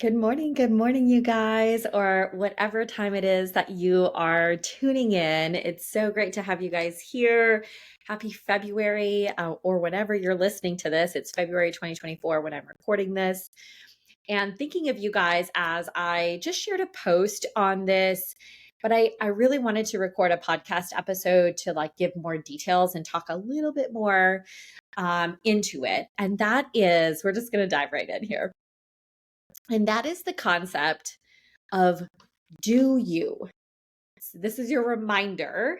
Good morning, you guys, or whatever time it is that you are tuning in. It's so great to have you guys here. Happy February, or whenever you're listening to this. It's February 2024 when I'm recording this. And thinking of you guys as I just shared a post on this, but I really wanted to record a podcast episode to like give more details and talk a little bit more into it. And that is, we're just going to dive right in here. And that is the concept of do you. So this is your reminder.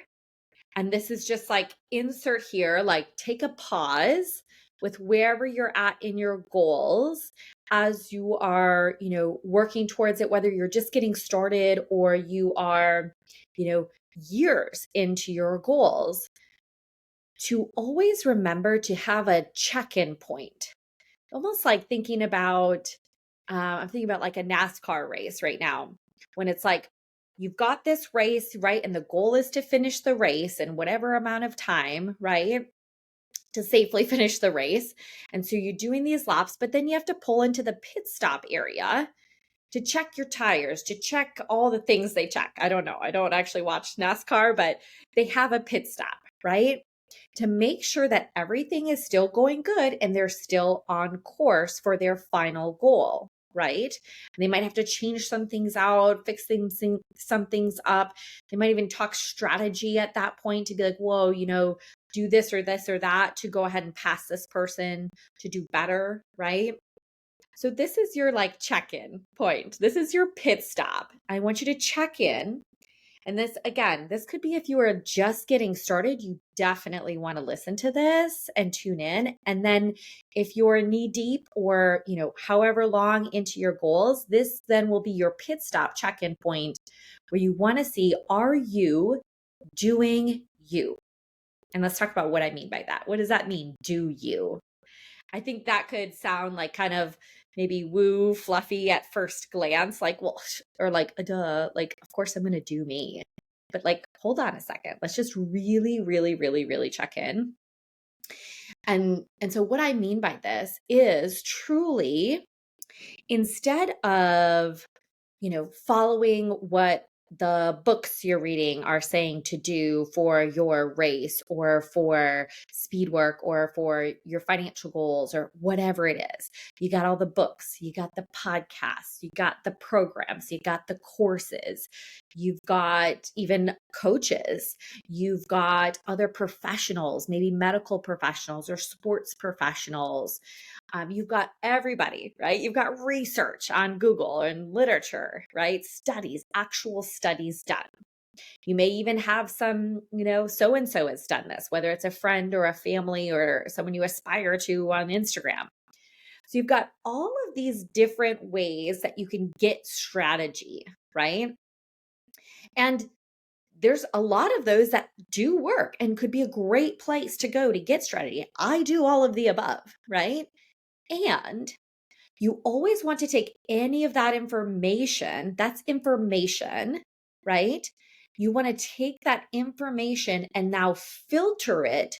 And this is just like insert here, like take a pause with wherever you're at in your goals as you are, working towards it, whether you're just getting started or you are, years into your goals, to always remember to have a check-in point. Almost like thinking about I'm thinking about like a NASCAR race right now when it's like you've got this race, right? And the goal is to finish the race in whatever amount of time, right? To safely finish the race. And so you're doing these laps, but then you have to pull into the pit stop area to check your tires, to check all the things they check. I don't know. I don't actually watch NASCAR, but they have a pit stop, right? To make sure that everything is still going good and they're still on course for their final goal, right? And they might have to change some things out, fix things, some things up. They might even talk strategy at that point to be like, whoa, do this or that to go ahead and pass this person to do better, right? So this is your like check-in point. This is your pit stop. I want you to check in. And this, again, this could be if you are just getting started, you definitely want to listen to this and tune in. And then if you're knee deep or, however long into your goals, this then will be your pit stop check-in point where you want to see, are you doing you? And let's talk about what I mean by that. What does that mean? Do you? I think that could sound like kind of maybe woo fluffy at first glance, like, well, or like, duh, like, of course I'm going to do me. But like, hold on a second. Let's just really, really, really, really check in. And so what I mean by this is truly instead of, following what the books you're reading are saying to do for your race or for speed work or for your financial goals or whatever it is. You got all the books, you got the podcasts, you got the programs, you got the courses, you've got even coaches, you've got other professionals, maybe medical professionals or sports professionals. You've got everybody, right? You've got research on Google and literature, right? Studies, actual studies done. You may even have some, so and so has done this, whether it's a friend or a family or someone you aspire to on Instagram. So you've got all of these different ways that you can get strategy, right? And there's a lot of those that do work and could be a great place to go to get strategy. I do all of the above, right? And you always want to take any of that information, that's information, right? You want to take that information and now filter it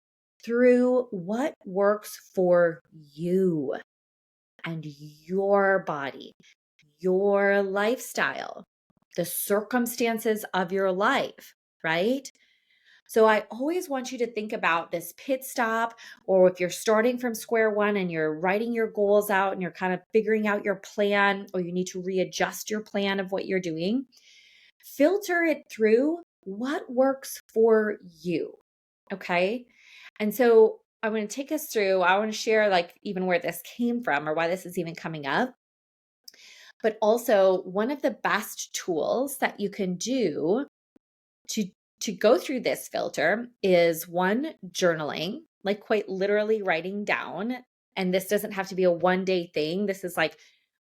through what works for you and your body, your lifestyle, the circumstances of your life, right? So I always want you to think about this pit stop, or if you're starting from square one and you're writing your goals out and you're kind of figuring out your plan, or you need to readjust your plan of what you're doing, filter it through what works for you. Okay. And so I want to take us through, I want to share like even where this came from or why this is even coming up. But also, one of the best tools that you can do to go through this filter is one, journaling, like quite literally writing down. And this doesn't have to be a one-day thing. This is like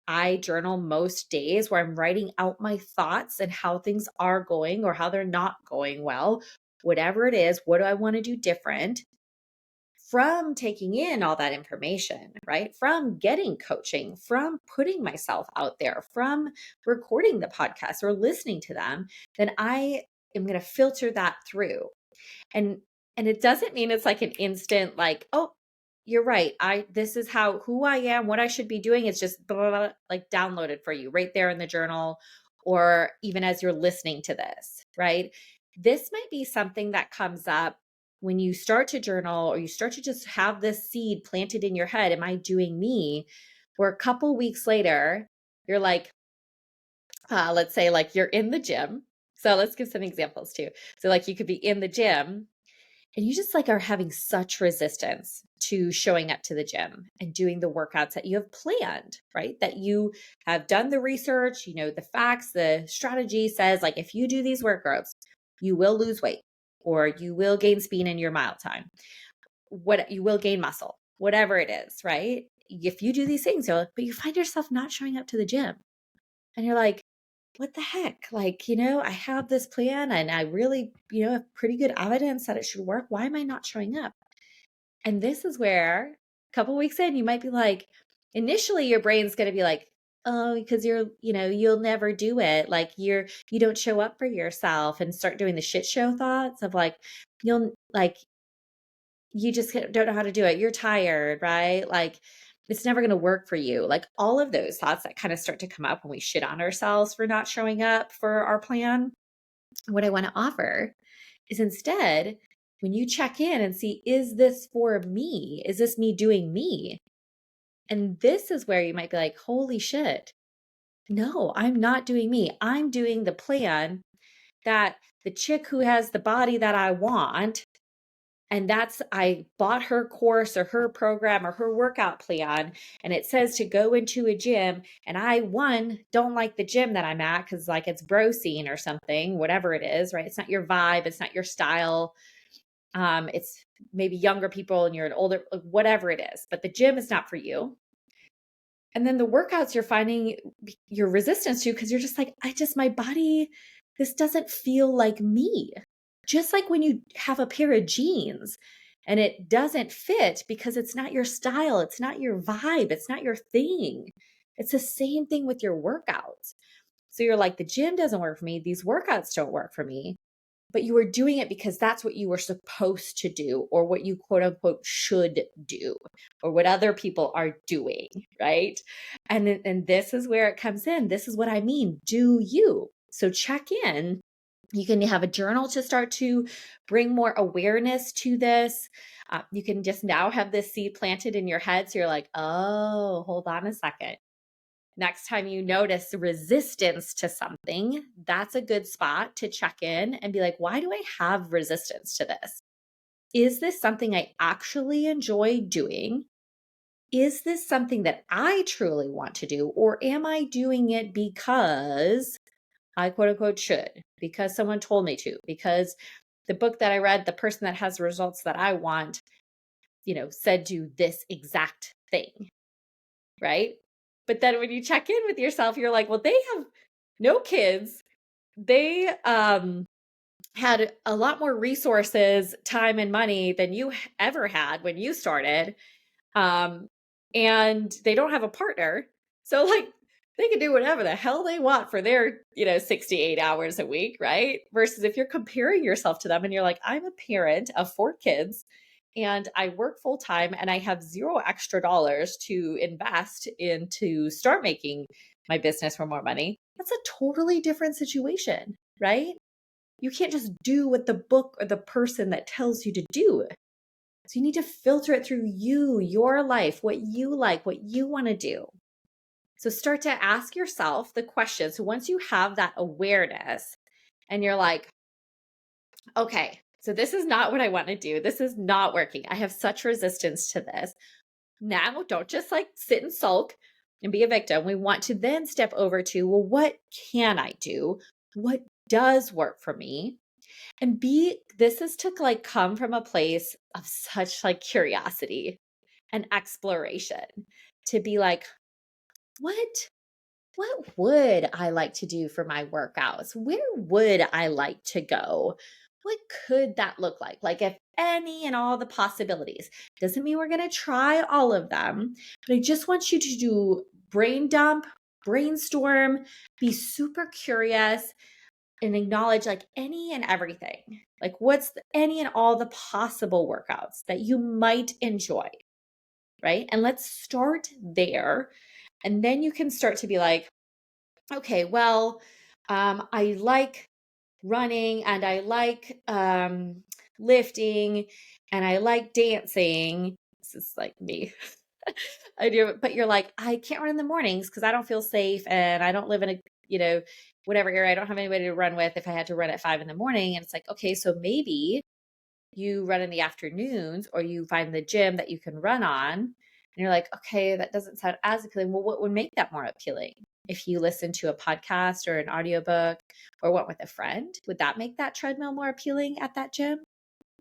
I journal most days where I'm writing out my thoughts and how things are going or how they're not going well. Whatever it is, what do I want to do different? From taking in all that information, right? From getting coaching, from putting myself out there, from recording the podcast or listening to them, then I am going to filter that through. And it doesn't mean it's like an instant like, oh, you're right. This is who I am, what I should be doing is just blah, blah, blah, like downloaded for you right there in the journal, or even as you're listening to this, right? This might be something that comes up when you start to journal, or you start to just have this seed planted in your head. Am I doing me? Where a couple weeks later, you're like, let's say like you're in the gym. So let's give some examples too. So like you could be in the gym and you just like are having such resistance to showing up to the gym and doing the workouts that you have planned, right? That you have done the research, you know, the facts, the strategy says like if you do these workouts, you will lose weight or you will gain speed in your mile time. What you will gain muscle, whatever it is, right? If you do these things, but you find yourself not showing up to the gym and you're like, what the heck? Like, I have this plan and I really, have pretty good evidence that it should work. Why am I not showing up? And this is where a couple weeks in, you might be like, initially your brain's going to be like, oh, because you'll never do it. Like you don't show up for yourself, and start doing the shit show thoughts of like, you just don't know how to do it. You're tired, right? Like it's never going to work for you. Like all of those thoughts that kind of start to come up when we shit on ourselves for not showing up for our plan. What I want to offer is instead, when you check in and see, is this for me? Is this me doing me? And this is where you might be like, holy shit. No, I'm not doing me. I'm doing the plan that the chick who has the body that I want, and I bought her course or her program or her workout plan, and it says to go into a gym. And I, don't like the gym that I'm at because like it's bro scene or something, whatever it is, right? It's not your vibe. It's not your style. It's maybe younger people and you're an older, whatever it is, but the gym is not for you. And then the workouts you're finding your resistance to because you're just like, my body, this doesn't feel like me. Just like when you have a pair of jeans and it doesn't fit because it's not your style, it's not your vibe, it's not your thing. It's the same thing with your workouts. So you're like, the gym doesn't work for me. These workouts don't work for me. But you were doing it because that's what you were supposed to do, or what you quote unquote should do, or what other people are doing, right? And this is where it comes in. This is what I mean. Do you? So check in. You can have a journal to start to bring more awareness to this. You can just now have this seed planted in your head. So you're like, oh, hold on a second. Next time you notice resistance to something, that's a good spot to check in and be like, why do I have resistance to this? Is this something I actually enjoy doing? Is this something that I truly want to do? Or am I doing it because I quote unquote should, because someone told me to, because the book that I read, the person that has the results that I want, said do this exact thing, right? But then when you check in with yourself, you're like, well, they have no kids. They had a lot more resources, time, and money than you ever had when you started. And they don't have a partner. So like they can do whatever the hell they want for their, 68 hours a week, right? Versus if you're comparing yourself to them and you're like, I'm a parent of 4 kids and I work full time and I have zero extra dollars to invest to start making my business for more money. That's a totally different situation, right? You can't just do what the book or the person that tells you to do. So you need to filter it through you, your life, what you like, what you want to do. So start to ask yourself the question. So once you have that awareness and you're like, okay, so this is not what I want to do. This is not working. I have such resistance to this. Now, don't just like sit and sulk and be a victim. We want to then step over to, well, what can I do? What does work for me? And this is to like come from a place of such like curiosity and exploration, to be like, what would I like to do for my workouts? Where would I like to go? What could that look like? Like if any and all the possibilities. Doesn't mean we're going to try all of them, but I just want you to do brain dump, brainstorm, be super curious, and acknowledge like any and everything. Like what's any and all the possible workouts that you might enjoy. right? And let's start there. And then you can start to be like, okay, well, I like running and I like lifting and I like dancing. This is like me. I do, but you're like, I can't run in the mornings because I don't feel safe and I don't live in a, whatever area. I don't have anybody to run with if I had to run at 5 in the morning. And it's like, okay, so maybe you run in the afternoons or you find the gym that you can run on. And you're like, okay, that doesn't sound as appealing. Well, what would make that more appealing? If you listen to a podcast or an audiobook or went with a friend, would that make that treadmill more appealing at that gym?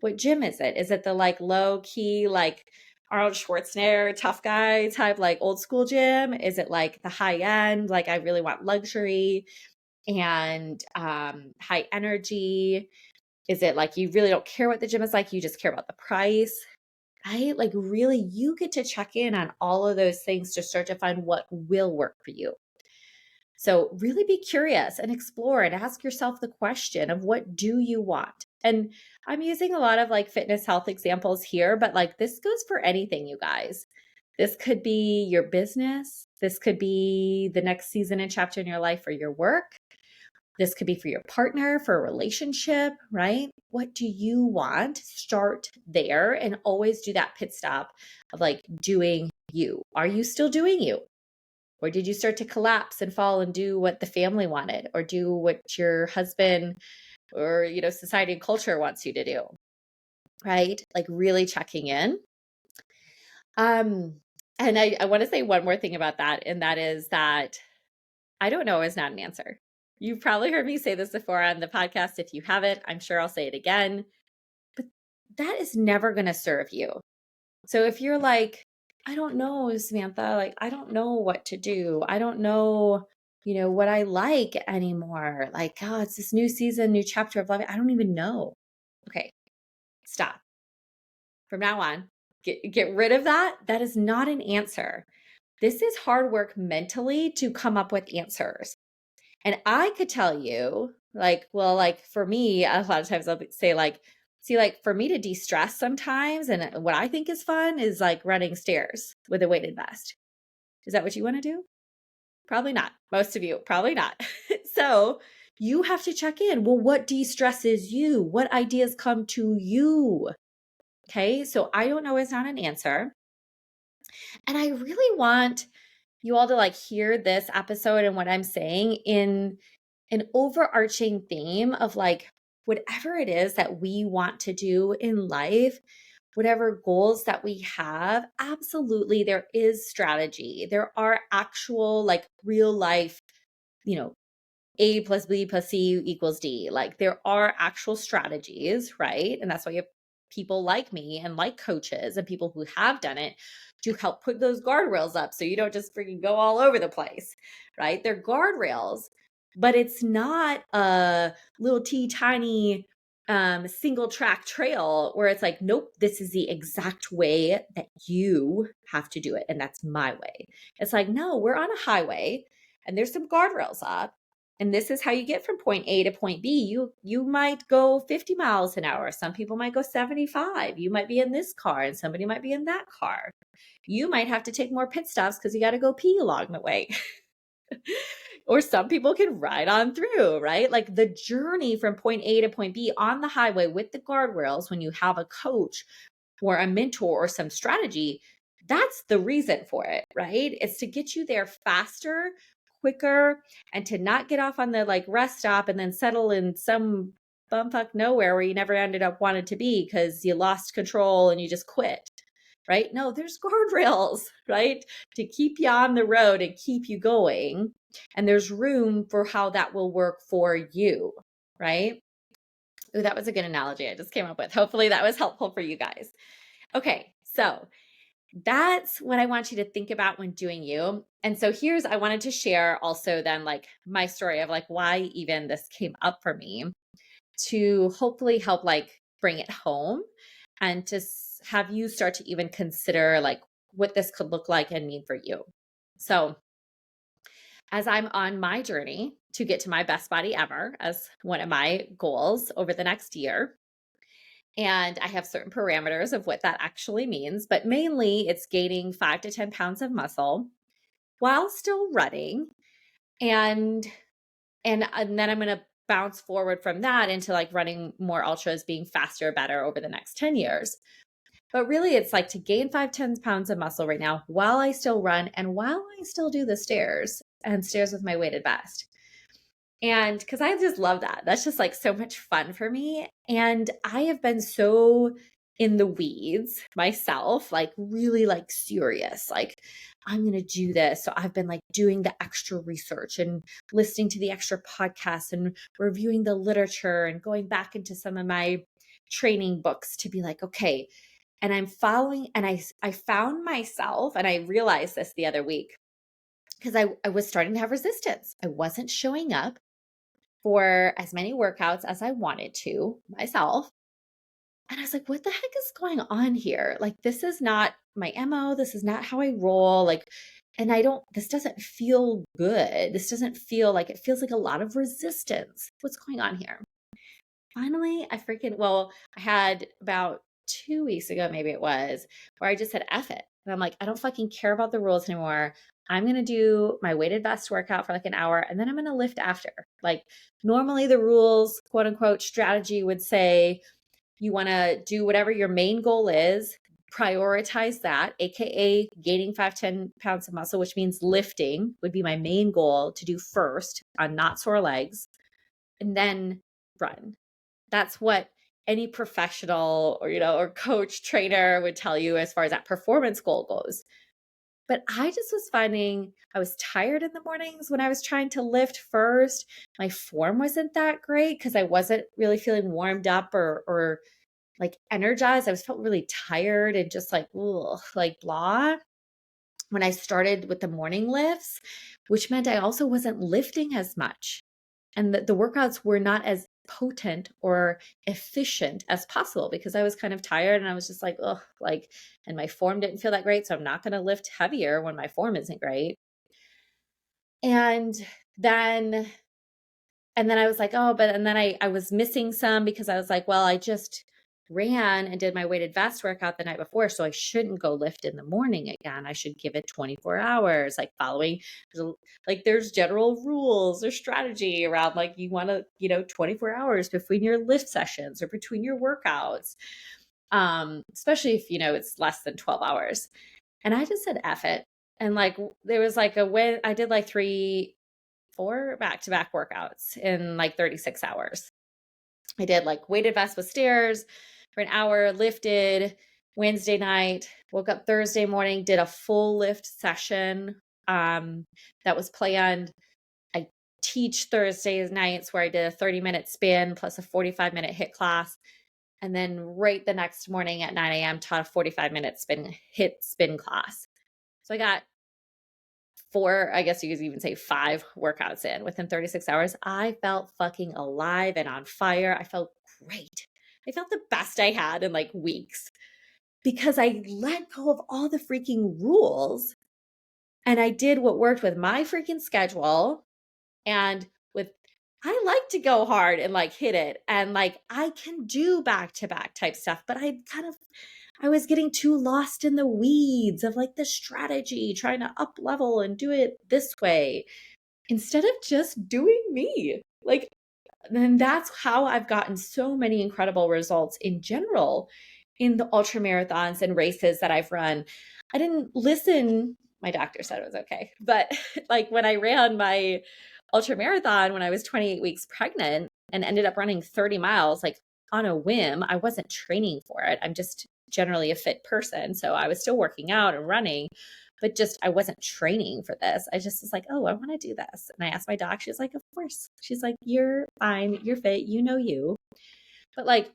What gym is it? Is it the like low key, like Arnold Schwarzenegger, tough guy type, like old school gym? Is it like the high end, like I really want luxury and high energy? Is it like you really don't care what the gym is like, you just care about the price? Right? Like really, you get to check in on all of those things to start to find what will work for you. So really be curious and explore and ask yourself the question of what do you want? And I'm using a lot of like fitness health examples here, but like this goes for anything, you guys. This could be your business. This could be the next season and chapter in your life or your work. This could be for your partner, for a relationship, right? What do you want? Start there and always do that pit stop of like doing you. Are you still doing you? Or did you start to collapse and fall and do what the family wanted or do what your husband or, society and culture wants you to do? Right? Like really checking in. And I want to say one more thing about that. And that is that I don't know is not an answer. You've probably heard me say this before on the podcast. If you haven't, I'm sure I'll say it again. But that is never going to serve you. So if you're like, I don't know, Samantha, like, I don't know what to do. I don't know, what I like anymore. Like, oh, it's this new season, new chapter of life. I don't even know. Okay, stop. From now on, get rid of that. That is not an answer. This is hard work mentally to come up with answers. And I could tell you, like, well, like for me, a lot of times I'll say, like, see, like for me to de stress sometimes, and what I think is fun is like running stairs with a weighted vest. Is that what you want to do? Probably not. Most of you, probably not. So you have to check in. Well, what de stresses you? What ideas come to you? Okay. So I don't know is not an answer. And I really want you all to like hear this episode and what I'm saying in an overarching theme of like whatever it is that we want to do in life, whatever goals that we have, absolutely there is strategy. There are actual like real life, you know, A plus B plus C equals D. Like there are actual strategies, right? And that's why you have people like me and like coaches and people who have done it to help put those guardrails up so you don't just freaking go all over the place, right? They're guardrails, but it's not a little tiny single track trail where it's like, nope, this is the exact way that you have to do it. And that's my way. It's like, no, we're on a highway and there's some guardrails up. And this is how you get from point A to point B. You might go 50 miles an hour. Some people might go 75. You might be in this car and somebody might be in that car. You might have to take more pit stops because you got to go pee along the way. Or some people can ride on through, right? Like the journey from point A to point B on the highway with the guardrails, when you have a coach or a mentor or some strategy, that's the reason for it, right? It's to get you there faster, quicker, and to not get off on the like rest stop and then settle in some bumfuck nowhere where you never ended up wanted to be because you lost control and you just quit. Right? No, there's guardrails, right? To keep you on the road and keep you going. And there's room for how that will work for you, right? Ooh, that was a good analogy I just came up with. Hopefully that was helpful for you guys. Okay, so that's what I want you to think about when doing you. And so I wanted to share also then like my story of like why even this came up for me to hopefully help like bring it home and to have you start to even consider like what this could look like and mean for you. So as I'm on my journey to get to my best body ever as one of my goals over the next year, And I have certain parameters of what that actually means, but mainly it's gaining 5 to 10 pounds of muscle while still running. And then I'm going to bounce forward from that into like running more ultras, being faster, better over the next 10 years. But really, it's like to gain 5, 10 pounds of muscle right now while I still run and while I still do the stairs and stairs with my weighted vest. And because I just love that. That's just like so much fun for me. And I have been so in the weeds myself, like really like serious, like I'm going to do this. So I've been like doing the extra research and listening to the extra podcasts and reviewing the literature and going back into some of my training books to be like, okay. And I'm following, and I found myself, and I realized this the other week because I was starting to have resistance. I wasn't showing up for as many workouts as I wanted to myself. And I was like, what the heck is going on here? Like, this is not my MO. This is not how I roll. Like, and this doesn't feel good. This doesn't feel like, it feels like a lot of resistance. What's going on here? Finally, I had about 2 weeks ago, maybe it was, where I just said, F it. And I'm like, I don't fucking care about the rules anymore. I'm going to do my weighted vest workout for like an hour and then I'm going to lift after. Like, normally the rules, quote unquote, strategy would say you want to do whatever your main goal is, prioritize that, AKA gaining 5, 10 pounds of muscle, which means lifting would be my main goal to do first on not sore legs, and then run. That's what any professional or coach trainer would tell you as far as that performance goal goes. But I just was finding I was tired in the mornings when I was trying to lift first. My form wasn't that great because I wasn't really feeling warmed up or like energized. I was felt really tired and just like, ugh, like blah. When I started with the morning lifts, which meant I also wasn't lifting as much. And the workouts were not as potent or efficient as possible because I was kind of tired and I was just like, ugh, like, and my form didn't feel that great. So I'm not going to lift heavier when my form isn't great. And then, I was like, oh, and then I was missing some because I was like, well, I just ran and did my weighted vest workout the night before. So I shouldn't go lift in the morning again. I should give it 24 hours, like following, like there's general rules or strategy around like you want to, 24 hours between your lift sessions or between your workouts. Especially if, it's less than 12 hours. And I just said, F it. And like, there was like I did like 4 back-to-back workouts in like 36 hours. I did like weighted vest with stairs for an hour, lifted Wednesday night, woke up Thursday morning, did a full lift session that was planned. I teach Thursdays nights where I did a 30-minute spin plus a 45-minute HIIT class. And then right the next morning at 9 a.m. taught a 45-minute HIIT spin class. So I got 4, I guess you could even say 5 workouts in within 36 hours. I felt fucking alive and on fire. I felt great. I felt the best I had in like weeks because I let go of all the freaking rules and I did what worked with my freaking schedule and I like to go hard and like hit it and like I can do back-to-back type stuff, but I was getting too lost in the weeds of like the strategy, trying to up level and do it this way instead of just doing me. Like, and that's how I've gotten so many incredible results in general in the ultra marathons and races that I've run. I didn't listen. My doctor said it was okay. But like when I ran my ultra marathon when I was 28 weeks pregnant and ended up running 30 miles, like on a whim, I wasn't training for it. I'm just generally a fit person. So I was still working out and running, but just I wasn't training for this. I just was like, oh, I want to do this. And I asked my doc, she was like, of course. She's like, you're fine, you're fit, you know you. But like,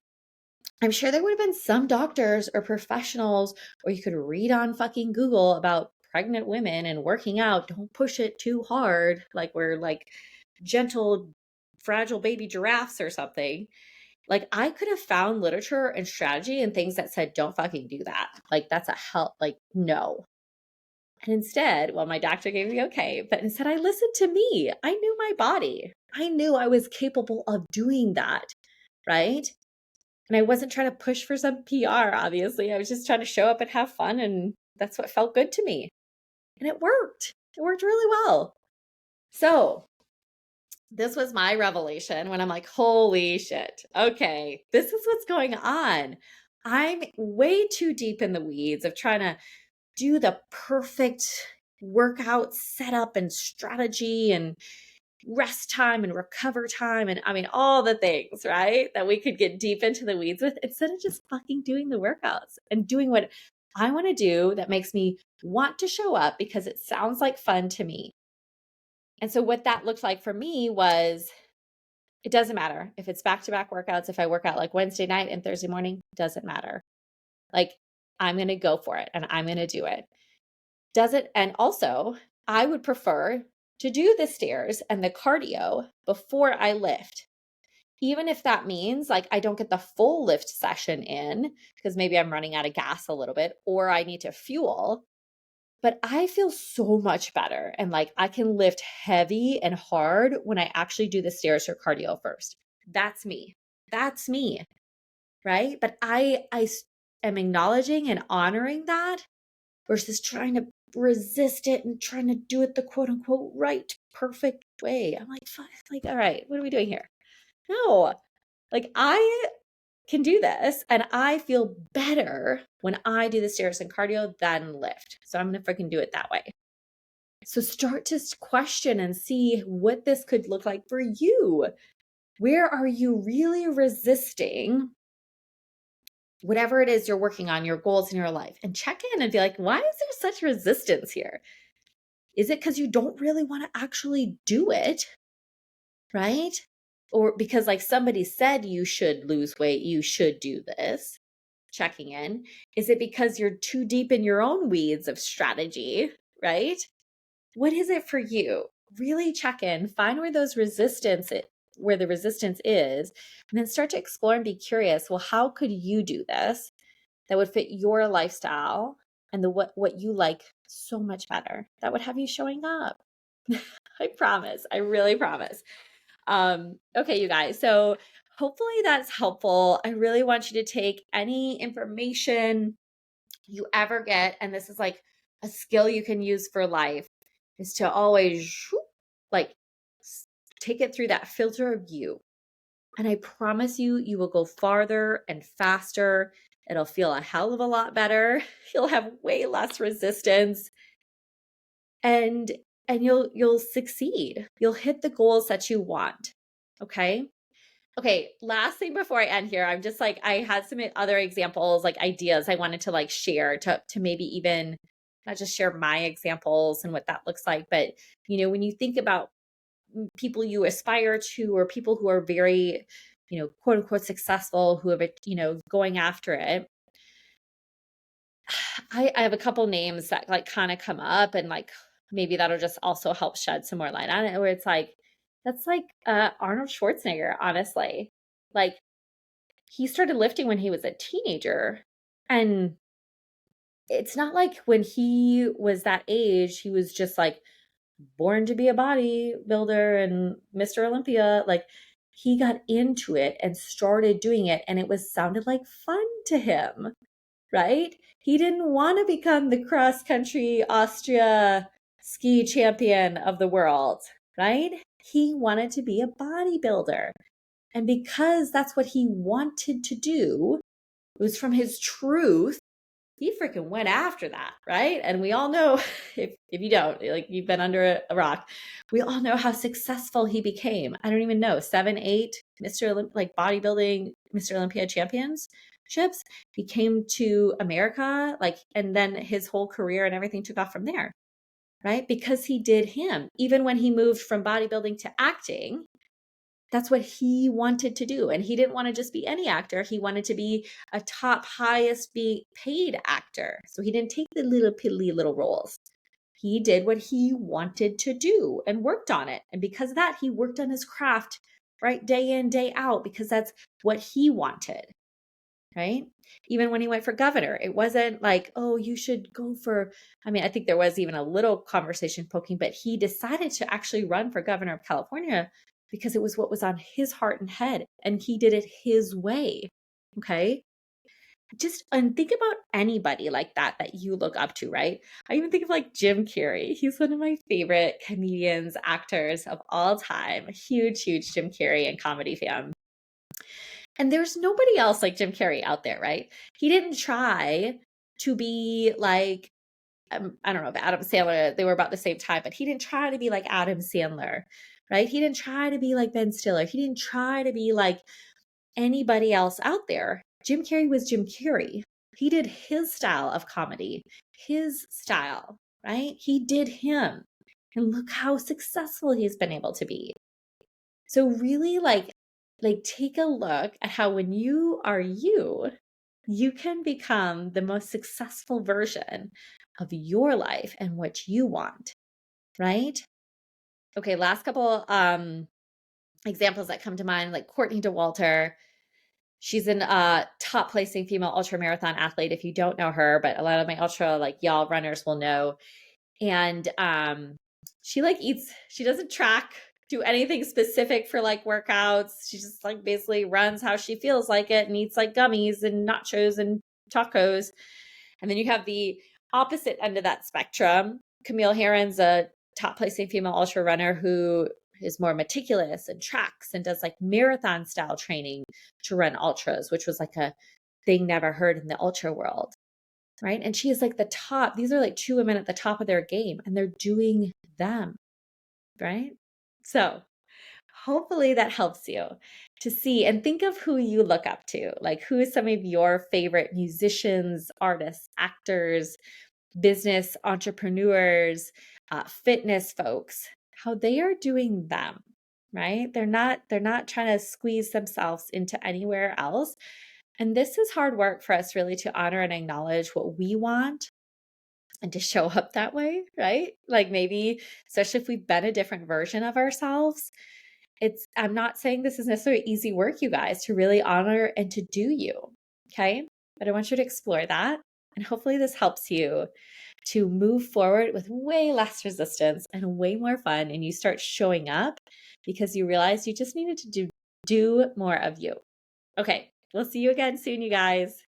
I'm sure there would have been some doctors or professionals, or you could read on fucking Google about pregnant women and working out. Don't push it too hard. Like we're like gentle, fragile baby giraffes or something. Like I could have found literature and strategy and things that said, don't fucking do that. Like that's a help. Like, no. And instead, well, my doctor gave me okay, but instead I listened to me. I knew my body. I knew I was capable of doing that. Right. And I wasn't trying to push for some PR, obviously. I was just trying to show up and have fun. And that's what felt good to me. And it worked. It worked really well. So this was my revelation when I'm like, holy shit. Okay, this is what's going on. I'm way too deep in the weeds of trying to do the perfect workout setup and strategy and rest time and recover time. And I mean, all the things, right? That we could get deep into the weeds with instead of just fucking doing the workouts and doing what I want to do that makes me want to show up because it sounds like fun to me. And so what that looked like for me was it doesn't matter if it's back-to-back workouts. If I work out like Wednesday night and Thursday morning, doesn't matter. Like I'm going to go for it and I'm going to do it. And also I would prefer to do the stairs and the cardio before I lift. Even if that means like I don't get the full lift session in because maybe I'm running out of gas a little bit or I need to fuel. But I feel so much better and like I can lift heavy and hard when I actually do the stairs or cardio first. That's me. That's me. Right? But I am acknowledging and honoring that versus trying to resist it and trying to do it the quote unquote right, perfect way. I'm like, fuck, like, all right, what are we doing here? No, like I can do this and I feel better when I do the stairs and cardio than lift. So I'm going to freaking do it that way. So start to question and see what this could look like for you. Where are you really resisting whatever it is you're working on, your goals in your life? And check in and be like, why is there such resistance here? Is it because you don't really want to actually do it? Right? Or because like somebody said you should lose weight, you should do this? Checking in. Is it because you're too deep in your own weeds of strategy? Right? What is it for you? Really check in, find where the resistance is, and then start to explore and be curious. Well, how could you do this that would fit your lifestyle and what you like so much better? That would have you showing up. I promise. I really promise. Okay, you guys. So hopefully that's helpful. I really want you to take any information you ever get, and this is like a skill you can use for life, is to always like take it through that filter of you. And I promise you, you will go farther and faster. It'll feel a hell of a lot better. You'll have way less resistance and you'll succeed. You'll hit the goals that you want. Okay? Okay, last thing before I end here, I'm just like, I had some other examples, like ideas I wanted to like share to maybe even not just share my examples and what that looks like, but you know, when you think about people you aspire to or people who are very, you know, quote unquote successful, who have, you know, going after it, I have a couple names that like kind of come up and like maybe that'll just also help shed some more light on it, where it's like, that's like Arnold Schwarzenegger, honestly. Like he started lifting when he was a teenager. And it's not like when he was that age, he was just like born to be a bodybuilder and Mr. Olympia. Like he got into it and started doing it, and it was sounded like fun to him, right? He didn't want to become the cross country Austria ski champion of the world, right? He wanted to be a bodybuilder. And because that's what he wanted to do, it was from his truth, he freaking went after that, right? And we all know, if you don't, like you've been under a rock, we all know how successful he became. I don't even know, 7, 8 like bodybuilding Mr. Olympia championships. He came to America, like, and then his whole career and everything took off from there, right? Because he did him. Even when he moved from bodybuilding to acting, that's what he wanted to do. And he didn't want to just be any actor. He wanted to be a top, highest paid actor. So he didn't take the little piddly little roles. He did what he wanted to do and worked on it. And because of that, he worked on his craft, right? Day in, day out, because that's what he wanted, right? Even when he went for governor, it wasn't like, oh, you should go for, I mean, I think there was even a little conversation poking, but he decided to actually run for governor of California because it was what was on his heart and head, and he did it his way. Okay. And think about anybody like that you look up to, right? I even think of like Jim Carrey. He's one of my favorite comedians, actors of all time. A huge, huge Jim Carrey and comedy fan. And there's nobody else like Jim Carrey out there, right? He didn't try to be like, I don't know if Adam Sandler, they were about the same time, but he didn't try to be like Adam Sandler, right? He didn't try to be like Ben Stiller. He didn't try to be like anybody else out there. Jim Carrey was Jim Carrey. He did his style of comedy, his style, right? He did him. And look how successful he's been able to be. So really like take a look at how when you are you, you can become the most successful version of your life and what you want, right? Okay, last couple examples that come to mind, like Courtney Dauwalter. She's an top placing female ultra marathon athlete. If you don't know her, but a lot of my ultra like y'all runners will know. And she like eats, she doesn't track, do anything specific for like workouts. She just like basically runs how she feels like it and eats like gummies and nachos and tacos. And then you have the opposite end of that spectrum. Camille Herron's a top placing female ultra runner who is more meticulous and tracks and does like marathon style training to run ultras, which was like a thing never heard in the ultra world. Right. And she is like the top. These are like two women at the top of their game and they're doing them. Right. So hopefully that helps you to see and think of who you look up to. Like, who is some of your favorite musicians, artists, actors, business entrepreneurs, fitness folks, how they are doing them, right? They're not trying to squeeze themselves into anywhere else. And this is hard work for us really to honor and acknowledge what we want and to show up that way, right? Like maybe, especially if we've been a different version of ourselves, I'm not saying this is necessarily easy work, you guys, to really honor and to do you. Okay. But I want you to explore that. And hopefully this helps you to move forward with way less resistance and way more fun. And you start showing up because you realize you just needed to do more of you. Okay. We'll see you again soon, you guys.